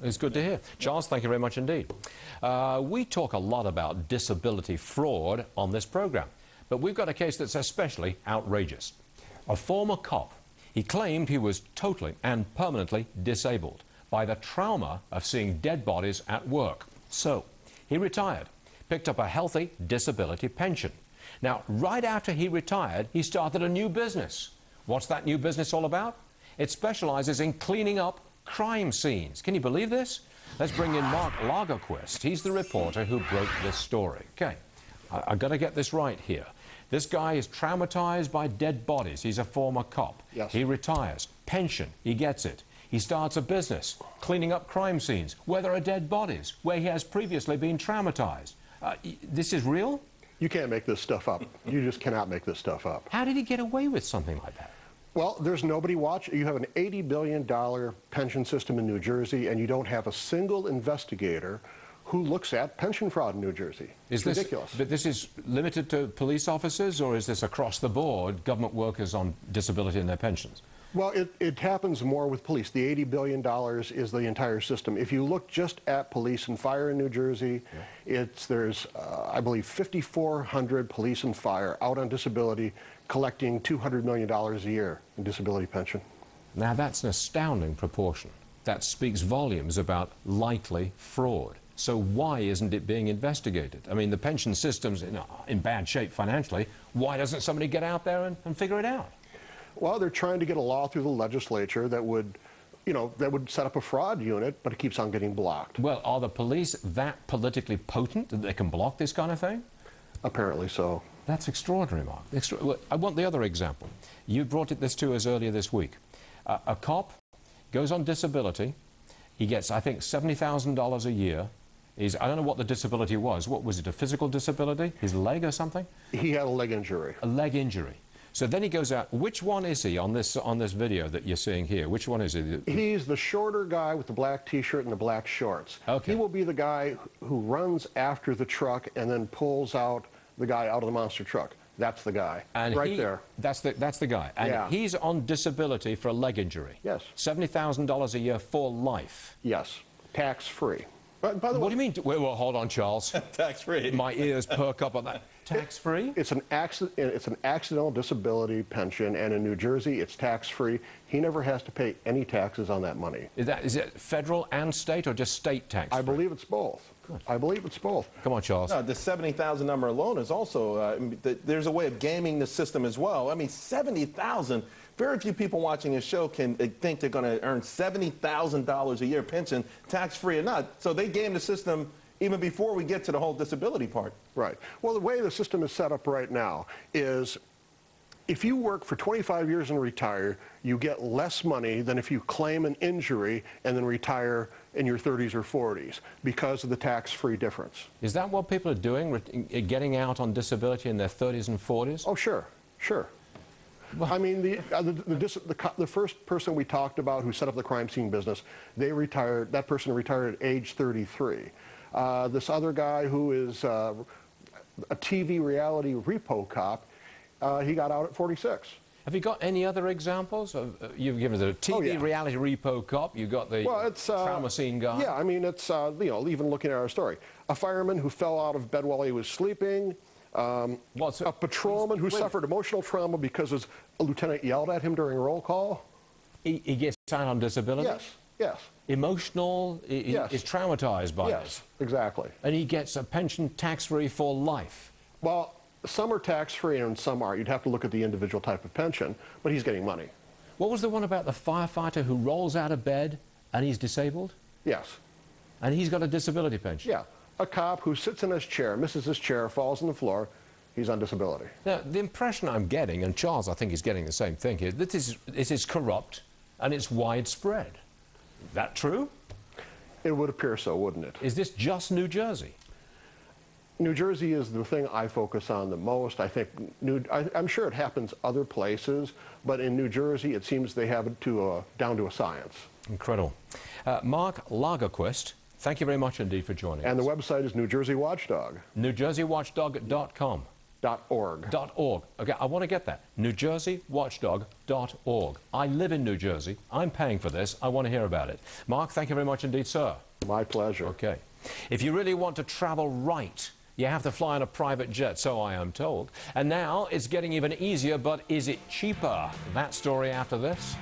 It's good to hear. Charles, thank you very much indeed. We talk a lot about disability fraud on this program, but we've got a case that's especially outrageous. A former cop, he claimed he was totally and permanently disabled by the trauma of seeing dead bodies at work. So he retired, picked up a healthy disability pension. Now, right after he retired, he started a new business. What's that new business all about? It specializes in cleaning up crime scenes. Can you believe this? Let's bring in Mark Lagerkvist. He's the reporter who broke this story. Okay, I've got to get this right here. This guy is traumatized by dead bodies. He's a former cop. Yes. He retires. Pension, he gets it. He starts a business, cleaning up crime scenes where there are dead bodies, where he has previously been traumatized. This is real? You can't make this stuff up. You just cannot make this stuff up. How did he get away with something like that? Well, there's nobody watching. You have an $80 billion pension system in New Jersey, and you don't have a single investigator who looks at pension fraud in New Jersey. It's ridiculous. But this is limited to police officers, or is this across the board, government workers on disability and their pensions? Well, it happens more with police. The $80 billion is the entire system. If you look just at police and fire in New Jersey, there's, I believe, 5,400 police and fire out on disability collecting $200 million a year in disability pension. Now, that's an astounding proportion. That speaks volumes about likely fraud. So why isn't it being investigated? I mean, the pension system's in bad shape financially. Why doesn't somebody get out there and figure it out? Well, they're trying to get a law through the legislature that would, that would set up a fraud unit, but it keeps on getting blocked. Well, are the police that politically potent that they can block this kind of thing? Apparently so. That's extraordinary, Mark. I want the other example. You brought this to us earlier this week. A cop goes on disability. He gets, I think, $70,000 a year. I don't know what the disability was. What was it, a physical disability? His leg or something? He had a leg injury. A leg injury. So then he goes out. Which one is he on this video that you're seeing here? Which one is he? He's the shorter guy with the black T-shirt and the black shorts. Okay. He will be the guy who runs after the truck and then pulls out the guy out of the monster truck. That's the guy. And right there. That's the guy. And yeah. He's on disability for a leg injury. Yes. $70,000 a year for life. Yes. Tax-free. By the way, what do you mean? Well, hold on, Charles. Tax-free. My ears perk up on that. Tax-free? It's an accidental disability pension, and in New Jersey, it's tax-free. He never has to pay any taxes on that money. Is it federal and state, or just state tax-free? I believe it's both. Good. I believe it's both. Come on, Charles. No, the 70,000 number alone is also, there's a way of gaming the system as well. I mean, 70,000. Very few people watching this show can think they're going to earn $70,000 a year pension, tax-free or not. So they game the system even before we get to the whole disability part. Right. Well, the way the system is set up right now is if you work for 25 years and retire, you get less money than if you claim an injury and then retire in your 30s or 40s because of the tax-free difference. Is that what people are doing, getting out on disability in their 30s and 40s? Oh, sure, sure. Well, I mean, the first person we talked about who set up the crime scene business, that person retired at age 33. This other guy who is a TV reality repo cop, he got out at 46. Have you got any other examples? You've given us a TV reality repo cop. You've got the trauma scene guy. Yeah, I mean, it's, even looking at our story. A fireman who fell out of bed while he was sleeping. A patrolman who suffered emotional trauma because a lieutenant yelled at him during roll call. He gets out on disability? Yes, yes. Emotional, yes. Is traumatized by this? Yes, exactly. And he gets a pension tax-free for life? Well, some are tax-free and some aren't. You'd have to look at the individual type of pension, but he's getting money. What was the one about the firefighter who rolls out of bed and he's disabled? Yes. And he's got a disability pension? Yeah. A cop who sits in his chair, misses his chair, falls on the floor, he's on disability. Now, the impression I'm getting, and Charles, I think, is getting the same thing here, that this is corrupt and it's widespread. Is that true? It would appear so, wouldn't it? Is this just New Jersey? New Jersey is the thing I focus on the most. I think I'm sure it happens other places, but in New Jersey, it seems they have it down to a science. Incredible. Mark Lagerkvist, thank you very much indeed for joining us. And the website is New Jersey Watchdog. NewJerseyWatchdog.com. NewJerseyWatchdog.org. Okay, I want to get that. NewJerseyWatchdog.org. I live in New Jersey. I'm paying for this. I want to hear about it. Mark, thank you very much indeed, sir. My pleasure. Okay. If you really want to travel right, you have to fly on a private jet, so I am told. And now it's getting even easier, but is it cheaper? That story after this.